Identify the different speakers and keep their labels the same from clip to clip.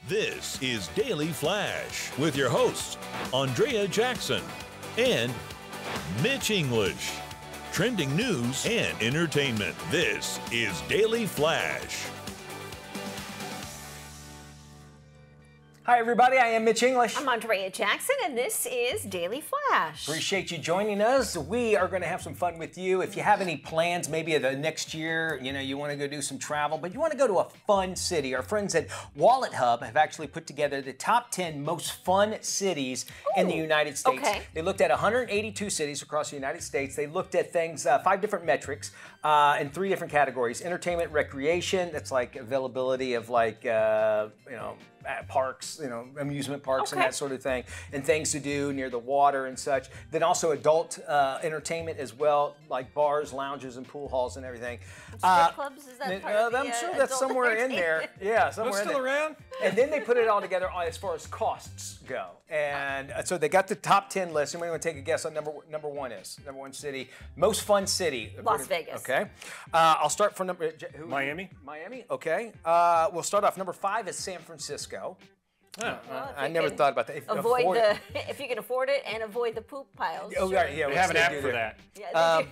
Speaker 1: This is Daily Flash with your hosts, Andrea Jackson and Mitch English. Trending news and entertainment. This is Daily Flash.
Speaker 2: Hi, everybody. I am Mitch English.
Speaker 3: I'm Andrea Jackson, and this is Daily Flash.
Speaker 2: Appreciate you joining us. We are going to have some fun with you. If you have any plans, maybe the next year, you want to go do some travel, but you want to go to a fun city. Our friends at Wallet Hub have actually put together the top 10 most fun cities in the United States.
Speaker 3: Okay.
Speaker 2: They looked at 182 cities across the United States. They looked at things, 5 different metrics in 3 different categories. Entertainment, recreation, that's like availability of parks, amusement parks and that sort of thing, and things to do near the water and such. Then also adult entertainment as well, like bars, lounges, and pool halls and everything.
Speaker 3: Strip clubs, is that part of
Speaker 2: I'm
Speaker 3: the,
Speaker 2: sure that's somewhere in there. Yeah, somewhere in there.
Speaker 4: Still around?
Speaker 2: And then they put it all together as far as costs go. And so they got the top 10 list. Anybody want to take a guess on number one city, most fun city?
Speaker 3: Las Vegas.
Speaker 2: Okay. I'll start from
Speaker 4: Miami.
Speaker 2: Miami. Okay. We'll start off. Number 5 is San Francisco.
Speaker 3: Well,
Speaker 2: I never thought about that.
Speaker 3: If you can afford it and avoid the poop piles.
Speaker 2: Oh,
Speaker 3: sure.
Speaker 2: yeah,
Speaker 4: They have an app for that.
Speaker 3: Yeah, they do.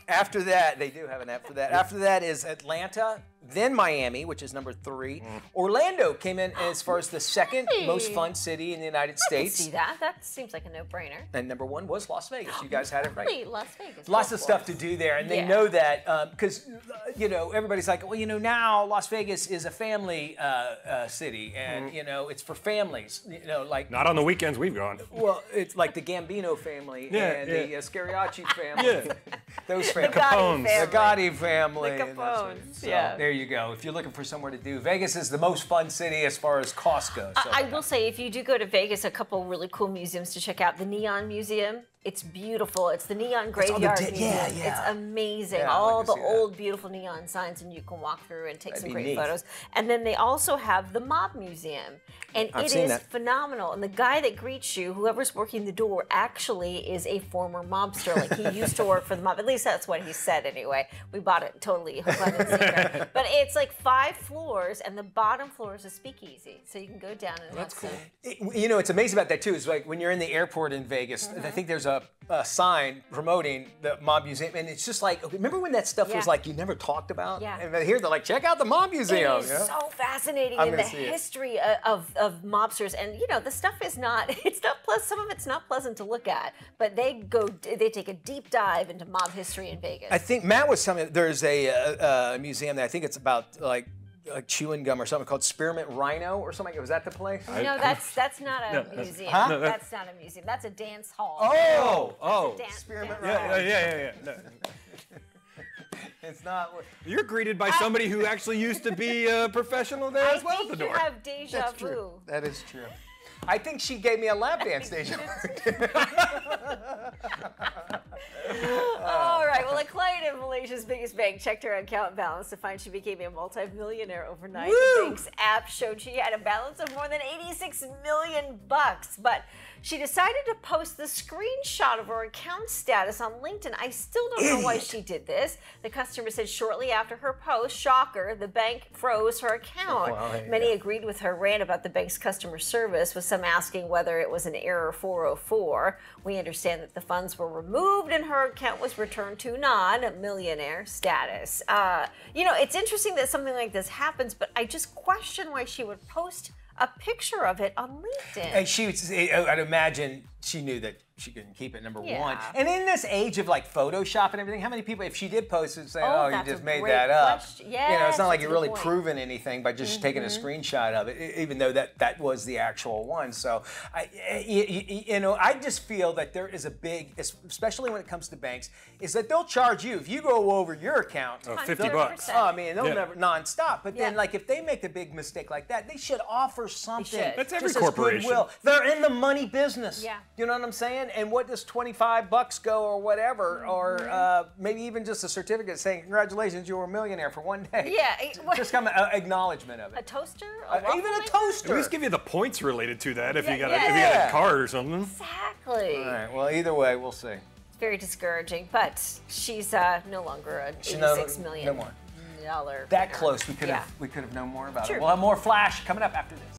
Speaker 2: After that, they do have an app for that. After that is Atlanta, then Miami, which is number 3. Orlando came in as far as the second most fun city in the United States.
Speaker 3: See that? That seems like a no-brainer.
Speaker 2: And number 1 was Las Vegas. You guys had it right.
Speaker 3: Really, Las Vegas.
Speaker 2: Lots of stuff to do there, and they know that because everybody's like, well, now Las Vegas is a family city, and it's for families. Like
Speaker 4: Not on the weekends we've gone.
Speaker 2: well, it's like the Gambino family and the Scariachi family.
Speaker 4: Yeah.
Speaker 2: Those families.
Speaker 3: The Gotti
Speaker 2: The Gotti family.
Speaker 3: The
Speaker 2: and that sort of-
Speaker 3: Capones,
Speaker 2: so
Speaker 3: yeah.
Speaker 2: There you go. If you're looking for somewhere to do, Vegas is the most fun city as far as cost goes. So.
Speaker 3: I will say, if you do go to Vegas, a couple really cool museums to check out. The Neon Museum. It's beautiful. It's the Neon Graveyard Museum.
Speaker 2: yeah.
Speaker 3: It's amazing.
Speaker 2: Yeah, I'd
Speaker 3: all
Speaker 2: like to
Speaker 3: the
Speaker 2: see that.
Speaker 3: old, beautiful neon signs, and you can walk through and take
Speaker 2: That'd
Speaker 3: some
Speaker 2: be
Speaker 3: great
Speaker 2: neat.
Speaker 3: photos. And then they also have the Mob Museum, and
Speaker 2: I've
Speaker 3: it
Speaker 2: seen
Speaker 3: is
Speaker 2: that.
Speaker 3: phenomenal. And the guy that greets you, whoever's working the door, actually is a former mobster. Like, he used to work for the mob. At least that's what he said anyway. We bought it totally hook, line, and sinker. But it's like 5 floors, and the bottom floor is a speakeasy, so you can go down and have some.
Speaker 2: It's amazing about that too. Is like when you're in the airport in Vegas, I think there's a sign promoting the Mob Museum, and it's just like, remember when that stuff was like you never talked about?
Speaker 3: Yeah.
Speaker 2: And here they're like, check out the Mob Museum.
Speaker 3: It is so fascinating
Speaker 2: I'm
Speaker 3: in the
Speaker 2: gonna see it.
Speaker 3: history of mobsters, and the stuff is not. It's not pleasant. Some of it's not pleasant to look at, but they take a deep dive into mob history in Vegas.
Speaker 2: I think Matt was telling me there's a museum that I think it's about like chewing gum or something called Spearmint Rhino or something. Was that the place?
Speaker 3: No, that's not a museum.
Speaker 2: Huh?
Speaker 3: That's not a museum. That's a dance hall.
Speaker 2: Oh,
Speaker 3: Dance,
Speaker 2: Spearmint
Speaker 3: dance.
Speaker 2: Rhino.
Speaker 4: Yeah. No.
Speaker 2: It's not.
Speaker 4: You're greeted by somebody who actually used to be a professional there as well
Speaker 3: I
Speaker 4: at the
Speaker 3: think you
Speaker 4: door.
Speaker 3: have deja
Speaker 2: That's
Speaker 3: vu.
Speaker 2: true. That is true. I think she gave me a lap dance station.
Speaker 3: All right. Well, a client in Malaysia's biggest bank checked her account balance to find she became a multi-millionaire overnight. The bank's app showed she had a balance of more than $86 million, but she decided to post the screenshot of her account status on LinkedIn. I still don't know why she did this. The customer said shortly after her post, shocker, the bank froze her account.
Speaker 2: Well, there you
Speaker 3: Many agreed with her rant about the bank's customer service, with some asking whether it was an error 404. We understand that the funds were removed and her account was returned to non-millionaire status. It's interesting that something like this happens, but I just question why she would post a picture of it on LinkedIn.
Speaker 2: And I'd imagine she knew that she couldn't keep it, number
Speaker 3: Yeah.
Speaker 2: one. And in this age of like Photoshop and everything, how many people, if she did post it, say, oh, you
Speaker 3: that's
Speaker 2: just
Speaker 3: a
Speaker 2: made
Speaker 3: great
Speaker 2: that up.
Speaker 3: question.
Speaker 2: It's
Speaker 3: Yes,
Speaker 2: not like
Speaker 3: that's a
Speaker 2: you're really
Speaker 3: good point.
Speaker 2: proving anything by just taking a screenshot of it, even though that was the actual one. So, I just feel that there is a big, especially when it comes to banks, is that they'll charge you if you go over your account.
Speaker 4: Oh, $50.
Speaker 2: Oh, I mean, they'll
Speaker 4: Yeah.
Speaker 2: never nonstop. But then,
Speaker 3: Yeah.
Speaker 2: like, if they make a big mistake like that, they should offer something.
Speaker 3: should.
Speaker 4: That's every
Speaker 2: just as
Speaker 4: corporation.
Speaker 2: goodwill. They're in the money business.
Speaker 3: Yeah.
Speaker 2: You know what I'm saying? And what does $25 go or whatever, or maybe even just a certificate saying, congratulations, you were a millionaire for one day.
Speaker 3: Yeah.
Speaker 2: Just come acknowledgement of
Speaker 3: A
Speaker 2: it.
Speaker 3: toaster?
Speaker 2: Even a
Speaker 4: At
Speaker 2: toaster.
Speaker 4: least give you the points related to that if you got
Speaker 3: yeah.
Speaker 4: a card or something.
Speaker 3: Exactly.
Speaker 2: All right. Well, either way, we'll see.
Speaker 3: It's very discouraging, but she's no longer an $86 million
Speaker 2: no more.
Speaker 3: dollar
Speaker 2: That
Speaker 3: winner.
Speaker 2: close, we could
Speaker 3: Yeah.
Speaker 2: have known more about
Speaker 3: Sure.
Speaker 2: it. We'll have more Flash coming up after this.